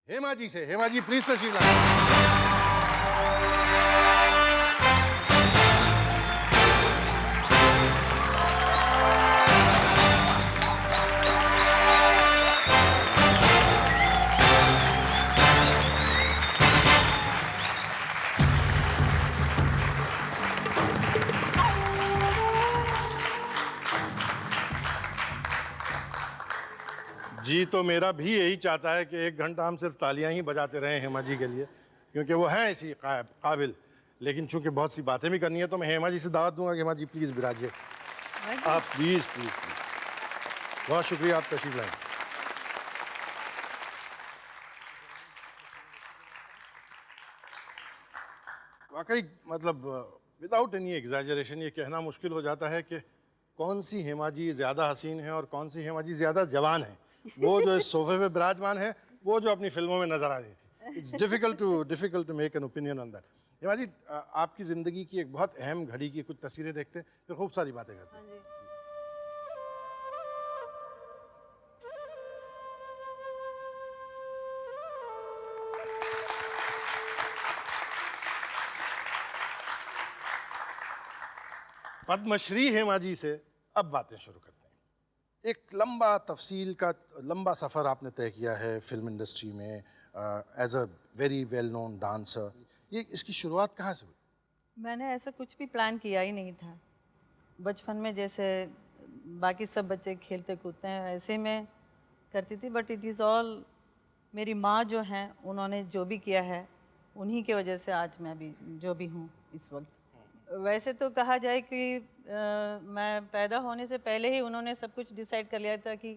हेमा जी से। हेमा जी प्लीज तशरीफ लाएं। जी तो मेरा भी यही चाहता है कि 1 घंटा हम सिर्फ तालियां ही बजाते रहें हेमा जी के लिए, क्योंकि वो हैं इसी काबिल। लेकिन चूंकि बहुत सी बातें भी करनी है तो मैं हेमा जी से दावत दूंगा कि हेमा जी प्लीज़ विराजिए। आप प्लीज़ प्लीज़ प्लीज़। बहुत शुक्रिया, आप तशरीफ लाएं। वाकई मतलब विदाउट एनी एग्जैजरेशन ये कहना मुश्किल हो जाता है कि कौन सी हेमा जी ज़्यादा हसीन है और कौन सी हेमा जी ज़्यादा जवान है। वो जो इस सोफे पे विराजमान है, वो जो अपनी फिल्मों में नजर आ रही थी। It's difficult to make an opinion on that. Hema ji आपकी ज़िंदगी की एक बहुत अहम घड़ी की कुछ तस्वीरें देखते हैं, फिर खूब सारी बातें करते हैं। पद्मश्री हेमा जी से अब बातें शुरू करते हैं। एक लंबा तफसील का लंबा सफ़र आपने तय किया है फिल्म इंडस्ट्री में as a very well known dancer. ये इसकी शुरुआत कहाँ से हुई? मैंने ऐसा कुछ भी प्लान किया ही नहीं था। बचपन में जैसे बाकी सब बच्चे खेलते कूदते हैं ऐसे मैं करती थी, बट इट इज़ ऑल मेरी माँ जो हैं उन्होंने जो भी किया है उन्हीं की वजह से आज मैं अभी जो भी हूँ इस वक्त। वैसे तो कहा जाए कि मैं पैदा होने से पहले ही उन्होंने सब कुछ डिसाइड कर लिया था कि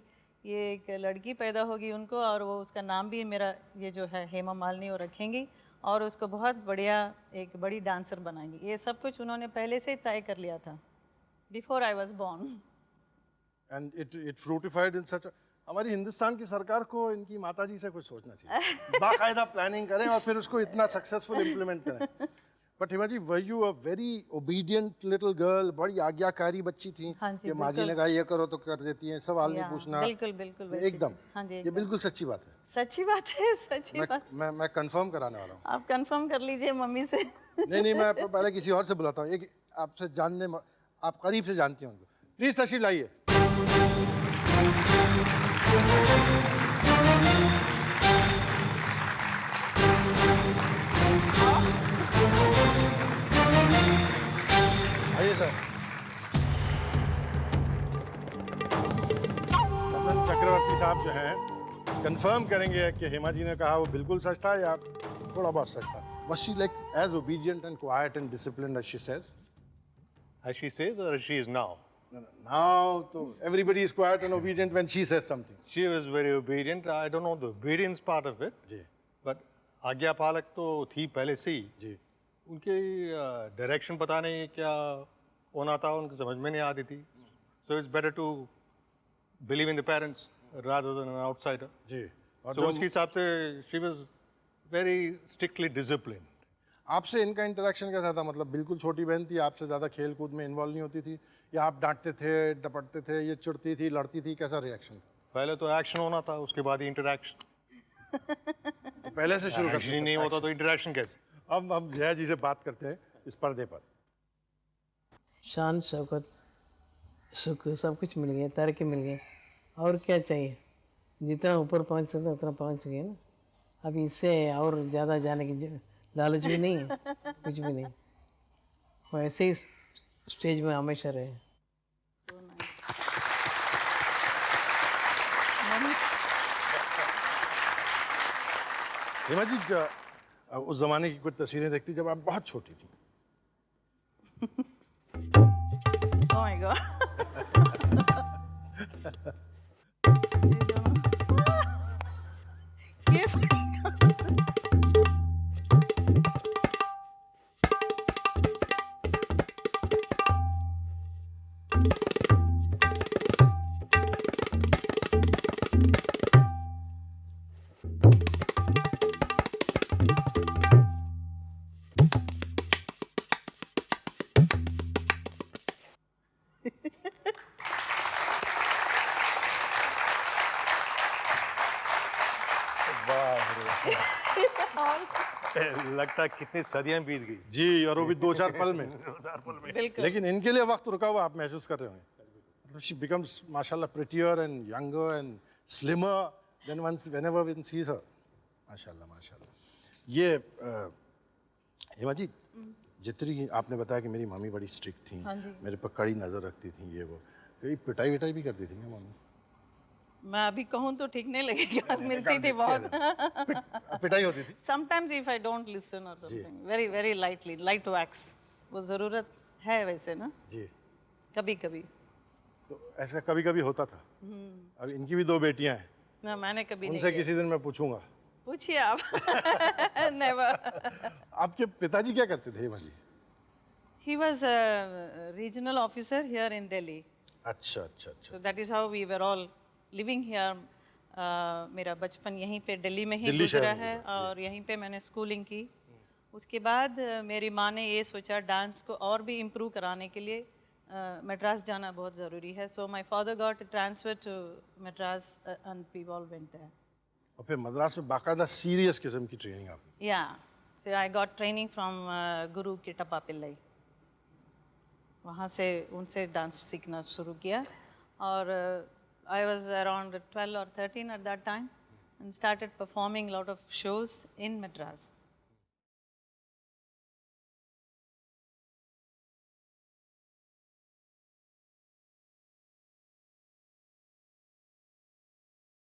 ये एक लड़की पैदा होगी उनको, और वो उसका नाम भी मेरा ये जो है हेमा मालिनी वो रखेंगी और उसको बहुत बढ़िया एक बड़ी डांसर बनाएंगी। ये सब कुछ उन्होंने पहले से ही तय कर लिया था, before I was born. And it fruitified in such. हमारी हिंदुस्तान की सरकार को इनकी माताजी से कुछ सोचना चाहिए। बाकायदा प्लानिंग करें और फिर उसको इतना सक्सेसफुल इम्प्लीमेंट करें। But Hima ji were you a very obedient little girl? बड़ी आज्ञाकारी बच्ची थी हाँ जी, कि माँ जी ने कहा ये करो तो कर देती हैं, सवाल नहीं पूछना। बिल्कुल बिल्कुल वैसे एकदम। ही। हाँ जी, ये एकदम बिल्कुल सच्ची बात है। सच्ची बात है, सच्ची मैं बात। मैं कंफर्म कराने वाला हूँ। आप कंफर्म कर लीजिए मम्मी से। नहीं मैं पहले किसी और से बुलाता हूँ। एक आपसे आप करीब से जानती हैं उनको। प्लीज तशरीफ लाइए। आइए सर। कमल चक्रवर्ती साहब जो हैं कंफर्म करेंगे कि हेमा जी ने कहा वो बिल्कुल सच था या थोड़ा बहुत सच था। Was she like as obedient and quiet and disciplined as she says? As she says or as she is now? Now, so everybody is quiet and obedient when she says something. She was very obedient. I don't know the obedience part of it. Ji But आज्ञा पालक तो थी पहले से ही। जी। उनके direction पता नहीं क्या होना था, उनकी समझ में नहीं आती थी. So it's better to believe in the parents rather than an outsider. जी। और So उसके हिसाब से she was very strictly disciplined. आपसे इनका इंटरेक्शन कैसा था? मतलब बिल्कुल छोटी बहन थी, आपसे ज़्यादा खेल कूद में इन्वॉल्व नहीं होती थी, या आप डांटते थे, डपटते थे, ये चिढ़ती थी, लड़ती थी, कैसा रिएक्शन था? पहले तो एक्शन होना था, उसके बाद ही इंटरेक्शन. तो पहले से शुरू करते एक्शन नहीं होता तो इंटरेक्शन कैसे? अब हम जया जी से बात करते हैं इस पर्दे पर। शान शौकत सुख सब कुछ मिल गया, तरक्की मिल गई, और क्या चाहिए? जितना ऊपर पहुंच सकते उतना पहुंच गए ना। अब इससे और ज़्यादा जाने की लालच भी नहीं है, कुछ भी नहीं। वो ऐसे ही स्टेज में हमेशा रहे। हेमा जी उस जमाने की कुछ तस्वीरें देखती जब आप बहुत छोटी थी। Oh my God. लगता है कितनी सदियां बीत गई। जी, और वो भी 2-4 पल में। बिल्कुल लेकिन इनके लिए वक्त रुका हुआ आप महसूस कर रहे होंगे। मतलब शी बिकम्स माशाल्लाह prettier and younger and slimmer than once whenever one sees her. माशाल्लाह माशाल्लाह। ये हेमा जी, जितनी आपने बताया कि मेरी मम्मी बड़ी स्ट्रिक्ट थी, हाँ जी। मेरे पर कड़ी नज़र रखती थी, ये वो कहीं पिटाई विटाई भी करती थी क्या मम्मी? मैं अभी कहूँ तो ठीक नहीं लगेगा, मिलती थी बहुत। पिटाई होती थी? Sometimes if I don't listen or something, very very lightly, light whacks, वो ज़रूरत है वैसे ना, जी। कभी कभी। तो ऐसा कभी कभी होता था। अब इनकी भी 2 बेटियां हैं, ना मैंने कभी नहीं उनसे किया। किसी दिन मैं पूछूंगा। पूछिए आप। नेवर। आपके पिताजी क्या करते थे Hema ji? He was regional officer here in Delhi, अच्छा अच्छा अच्छा। so that is how we were all living here. मेरा बचपन यहीं पे दिल्ली में ही दिल्ली शहर गुजरा में है गुजरा, और यहीं पे मैंने स्कूलिंग की। उसके बाद मेरी माँ ने ये सोचा डांस को और भी इम्प्रूव कराने के लिए मद्रास जाना बहुत ज़रूरी है। So my father got transfer to Madras and we all went there. और फिर मद्रास में बाकायदा सीरियस किस्म की ट्रेनिंग आपने? या सो आई गॉट ट्रेनिंग फ्रॉम गुरु किटप्पा पिल्लई। वहाँ से उनसे डांस सीखना शुरू किया और I was around 12 or 13 at that time and started performing lot of shows in Madras.